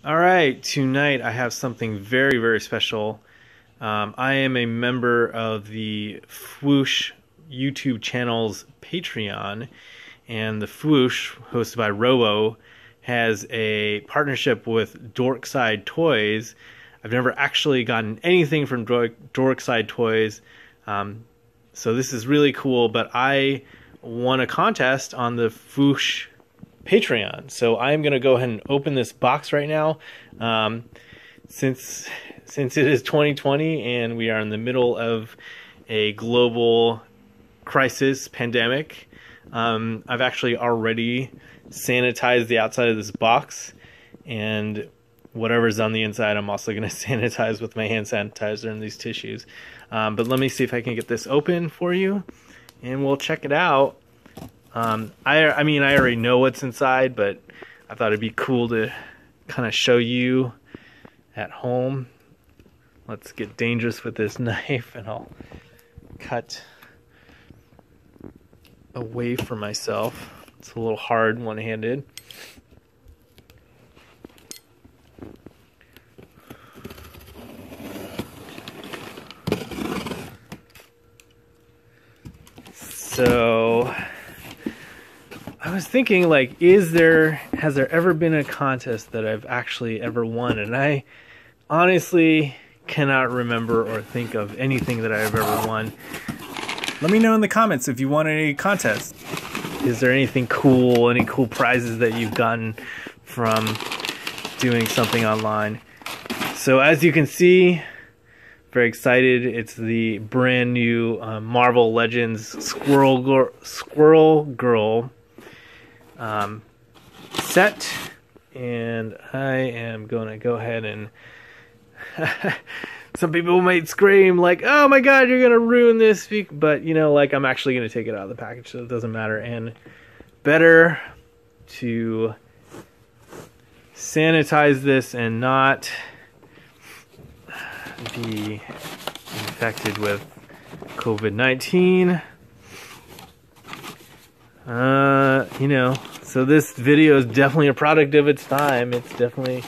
All right, tonight I have something very, very special. I am a member of the Fwoosh YouTube channel's Patreon, and the Fwoosh, hosted by Robo, has a partnership with Dorkside Toys. I've never actually gotten anything from Dorkside Toys, so this is really cool, but I won a contest on the Fwoosh Patreon. So I'm going to go ahead and open this box right now. Since it is 2020 and we are in the middle of a global crisis, pandemic, I've actually already sanitized the outside of this box, and whatever's on the inside I'm also going to sanitize with my hand sanitizer and these tissues. But let me see if I can get this open for you and we'll check it out. I mean, I already know what's inside, but I thought it'd be cool to kind of show you at home. Let's get dangerous with this knife, and I'll cut away from myself. It's a little hard one-handed. So I was thinking, like, has there ever been a contest that I've actually ever won? And I honestly cannot remember or think of anything that I've ever won. Let me know in the comments if you won any contests. Is there anything cool, any cool prizes that you've gotten from doing something online? So as you can see, very excited. It's the brand new Marvel Legends Squirrel Girl set, and I am gonna go ahead and some people might scream like, oh my god, you're gonna ruin this, but you know, like, I'm actually gonna take it out of the package, so it doesn't matter. And better to sanitize this and not be infected with COVID-19. You know, so this video is definitely a product of its time. It's definitely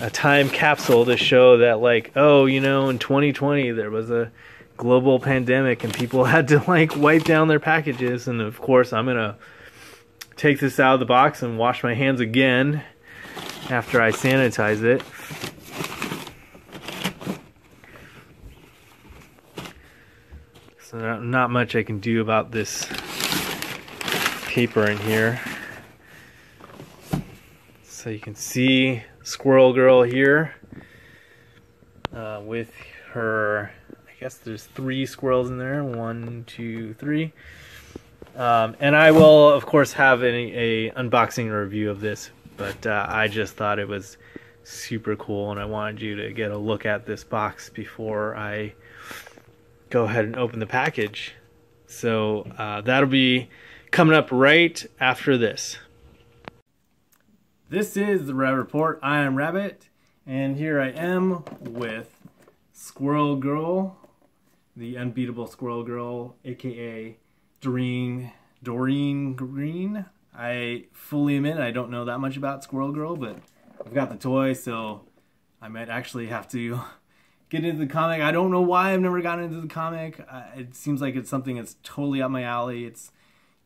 a time capsule to show that, like, oh, you know, in 2020 there was a global pandemic and people had to, like, wipe down their packages. And of course I'm gonna take this out of the box and wash my hands again after I sanitize it. So not much I can do about this paper in here. So you can see Squirrel Girl here with her, I guess there's 3 squirrels in there, 1, 2, 3. And I will of course have a unboxing review of this, but I just thought it was super cool and I wanted you to get a look at this box before I go ahead and open the package. So that'll be coming up right after this. This is the Rabbit Report. I am Rabbit, and here I am with Squirrel Girl, the unbeatable Squirrel Girl, aka Doreen Green. I fully admit I don't know that much about Squirrel Girl, but I've got the toy, so I might actually have to get into the comic. I don't know why I've never gotten into the comic. It seems like it's something that's totally up my alley. It's,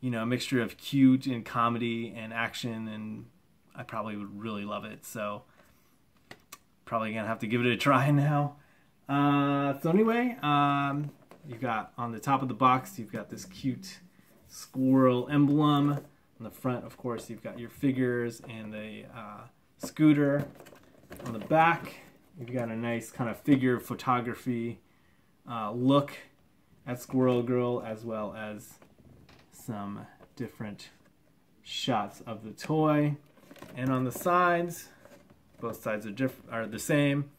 you know, a mixture of cute and comedy and action, and I probably would really love it. So probably gonna have to give it a try now. So anyway, you've got on the top of the box, you've got this cute squirrel emblem. On the front, of course, you've got your figures and the scooter. On the back, you've got a nice kind of figure photography look at Squirrel Girl, as well as some different shots of the toy. And on the sides, both sides are the same.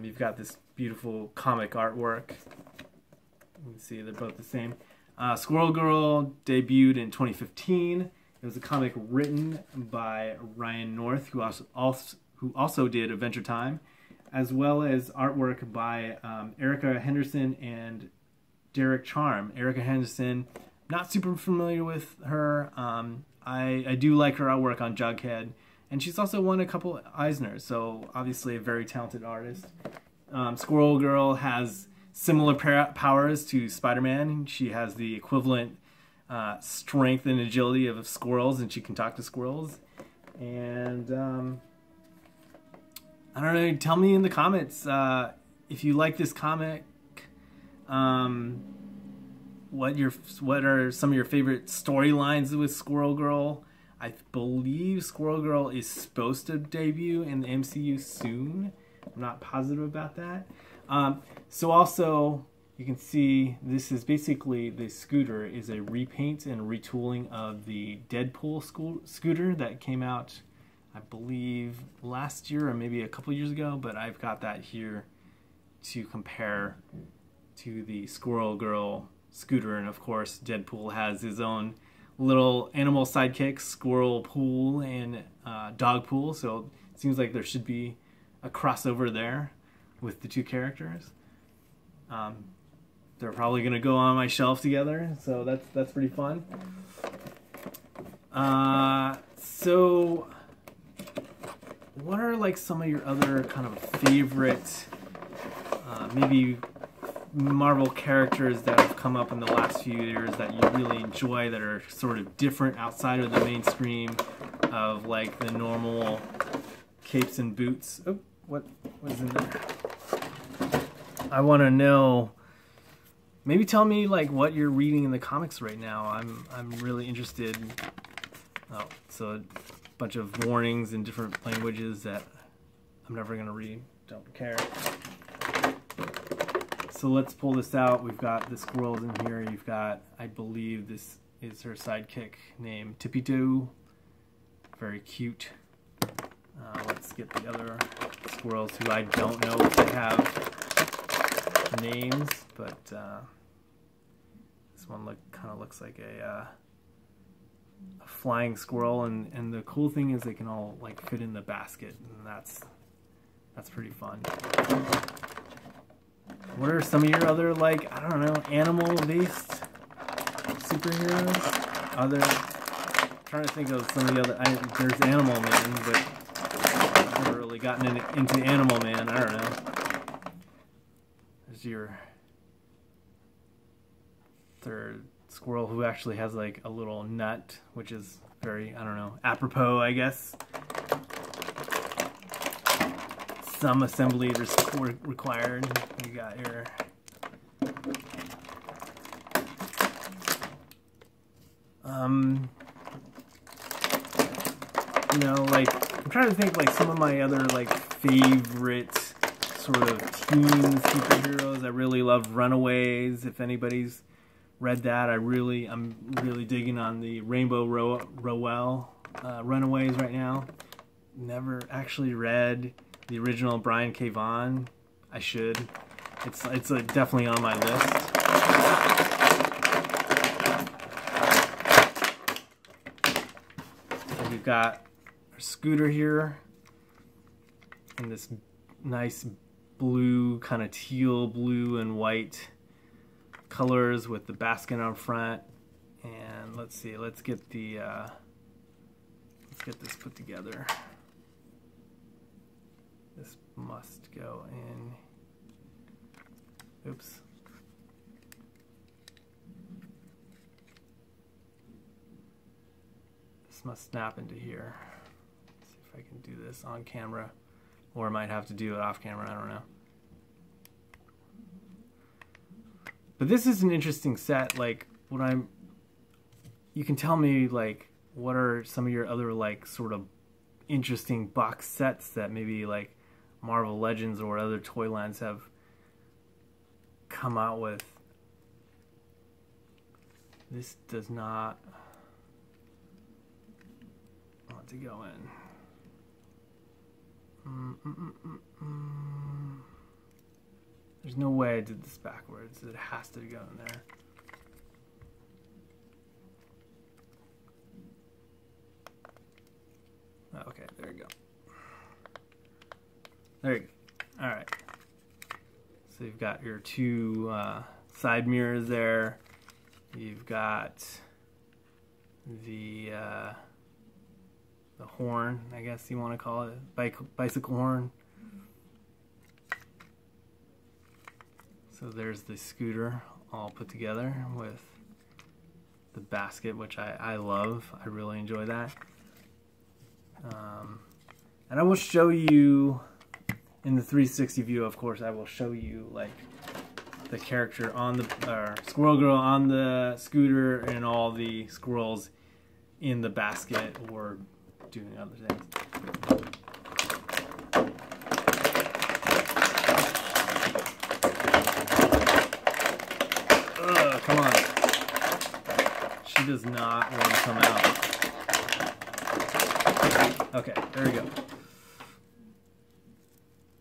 You've got this beautiful comic artwork. You can see they're both the same. Squirrel Girl debuted in 2015. It was a comic written by Ryan North, who also did Adventure Time, as well as artwork by Erica Henderson and Derek Charm. Erica Henderson, not super familiar with her. I do like her artwork on Jughead, And she's also won a couple Eisners, so obviously a very talented artist. Squirrel Girl has similar powers to Spider-Man. She has the equivalent strength and agility of squirrels, and she can talk to squirrels. And I don't know, tell me in the comments if you like this comic. What are some of your favorite storylines with Squirrel Girl? I believe Squirrel Girl is supposed to debut in the MCU soon. I'm not positive about that. So also, you can see this is basically, the scooter is a repaint and retooling of the Deadpool scooter that came out, I believe, last year or maybe a couple years ago, but I've got that here to compare to the Squirrel Girl scooter. And of course, Deadpool has his own little animal sidekicks, Squirrel Pool and Dog Pool, so it seems like there should be a crossover there with the two characters. They're probably going to go on my shelf together, so that's pretty fun. So what are like some of your other kind of favorite maybe Marvel characters that have come up in the last few years that you really enjoy, that are sort of different outside of the mainstream of like the normal capes and boots? Oh, what is in there? I want to know. Maybe tell me like what you're reading in the comics right now. I'm really interested. Oh, so a bunch of warnings in different languages that I'm never gonna read. Don't care. So let's pull this out. We've got the squirrels in here. You've got, I believe this is her sidekick named Tippy-Toe. Very cute. Let's get the other squirrels, who I don't know if they have names, but this one kind of looks like a flying squirrel, and the cool thing is they can all like fit in the basket, and that's pretty fun. What are some of your other, like, I don't know, animal-based superheroes? I'm trying to think of some of the other. There's Animal Man, but I've never really gotten into Animal Man. I don't know. There's your third squirrel, who actually has like a little nut, which is very, I don't know, apropos, I guess. Some assembly required. You got your you know, like, I'm trying to think like some of my other like favorite sort of teen superheroes. I really love Runaways. If anybody's read that, I'm really digging on the Rainbow Rowell Runaways right now. Never actually read the original Brian K. Vaughan. I should. It's definitely on my list. So we've got our scooter here in this nice blue, kind of teal blue and white colors with the basket on front. And let's see, let's get this put together. This must go in. Oops. This must snap into here. Let's see if I can do this on camera, or I might have to do it off camera, I don't know. But this is an interesting set. Like, you can tell me like what are some of your other like sort of interesting box sets that maybe like Marvel Legends or other toy lines have come out with. This does not want to go in. There's no way I did this backwards. It has to go in there. Okay, there you go. There you go. Alright. So you've got your two side mirrors there. You've got the horn, I guess you want to call it, bicycle horn. So there's the scooter all put together with the basket, which I love. I really enjoy that. And I will show you in the 360 view, of course, I will show you like the character on the Squirrel Girl on the scooter and all the squirrels in the basket or doing other things. Ugh, come on. She does not want to come out. Okay, there we go.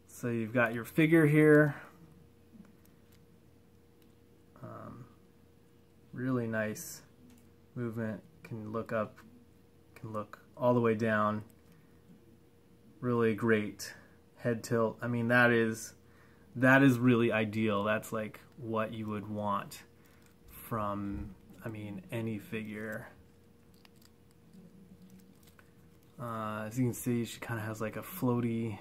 So you've got your figure here. Really nice movement. Can look up, can look all the way down. Really great head tilt. I mean, that is really ideal. That's like what you would want from, I mean, any figure. As you can see, she kind of has like a floaty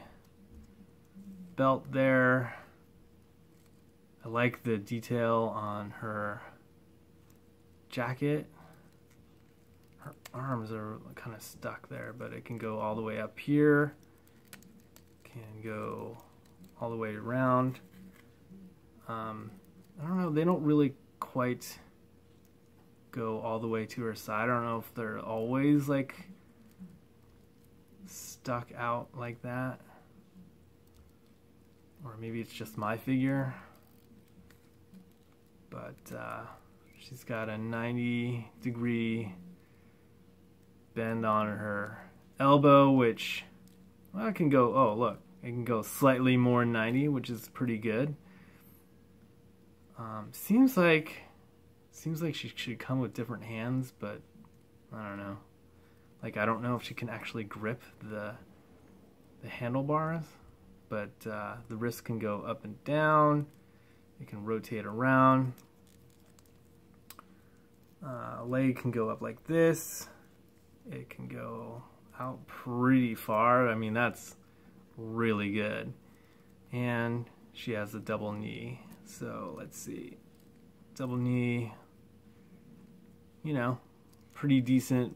belt there. I like the detail on her jacket. Her arms are kind of stuck there, but it can go all the way up here. Can go all the way around. I don't know, they don't really quite go all the way to her side. I don't know if they're always like stuck out like that. Or maybe it's just my figure. But she's got a 90-degree bend on her elbow, which, well, it can go, oh look, it can go slightly more 90, which is pretty good. Seems like she should come with different hands, but I don't know. Like, I don't know if she can actually grip the handlebars, but the wrist can go up and down. It can rotate around. Leg can go up like this. It can go out pretty far. I mean, that's really good. And she has a double knee. So let's see. Double knee, you know, pretty decent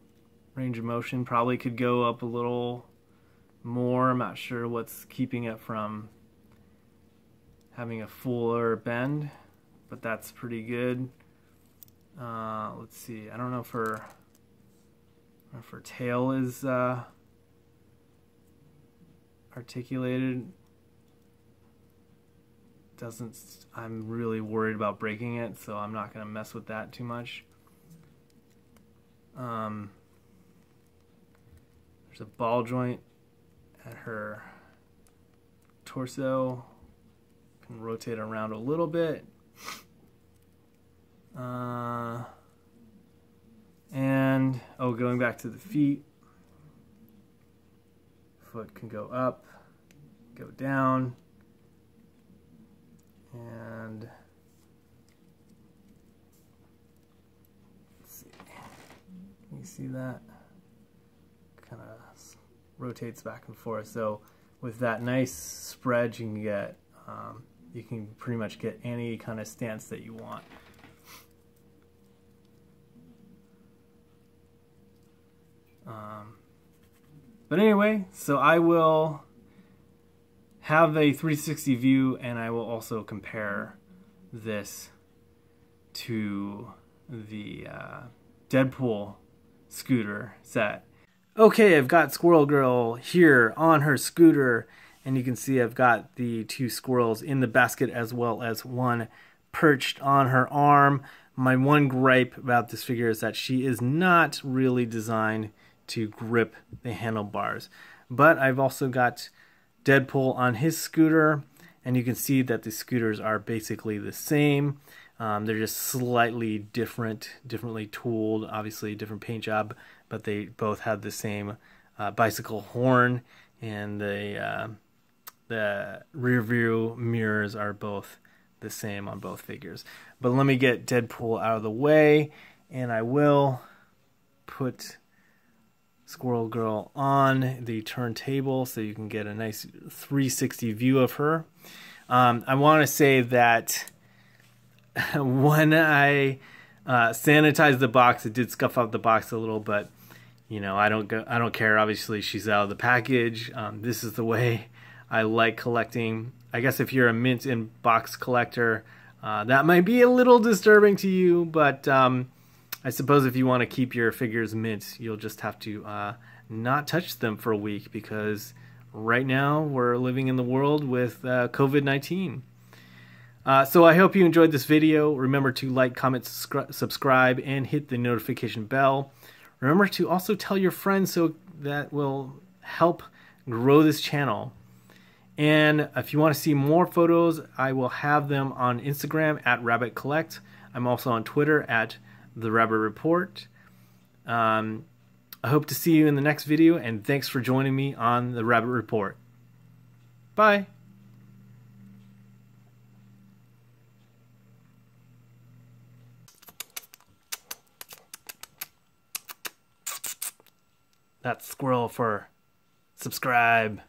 range of motion. Probably could go up a little more. I'm not sure what's keeping it from having a fuller bend, but that's pretty good. Let's see. I don't know if her tail is articulated. I'm really worried about breaking it, so I'm not going to mess with that too much. There's a ball joint at her torso. Can rotate around a little bit. And, oh, going back to the feet. Foot can go up, go down. And let's see. Can you see that? Kind of rotates back and forth. So with that nice spread, you can pretty much get any kind of stance that you want. But anyway, so I will have a 360 view, and I will also compare this to the Deadpool scooter set. Okay, I've got Squirrel Girl here on her scooter, and you can see I've got the two squirrels in the basket as well as one perched on her arm. My one gripe about this figure is that she is not really designed to grip the handlebars. But I've also got Deadpool on his scooter, and you can see that the scooters are basically the same. They're just slightly differently tooled, obviously different paint job, but they both have the same bicycle horn, and the rear view mirrors are both the same on both figures. But let me get Deadpool out of the way, and I will put Squirrel Girl on the turntable so you can get a nice 360 view of her. I want to say that when I sanitized the box, it did scuff up the box a little, but you know, I don't care. Obviously, she's out of the package. This is the way I like collecting. I guess if you're a mint in box collector, that might be a little disturbing to you, but I suppose if you want to keep your figures mint, you'll just have to not touch them for a week, because right now we're living in the world with COVID-19. So I hope you enjoyed this video. Remember to like, comment, subscribe, and hit the notification bell. Remember to also tell your friends, so that will help grow this channel. And if you want to see more photos, I will have them on Instagram at Rabbit Collect. I'm also on Twitter at The Rabbit Report. I hope to see you in the next video, and thanks for joining me on The Rabbit Report. Bye. That's squirrel for subscribe.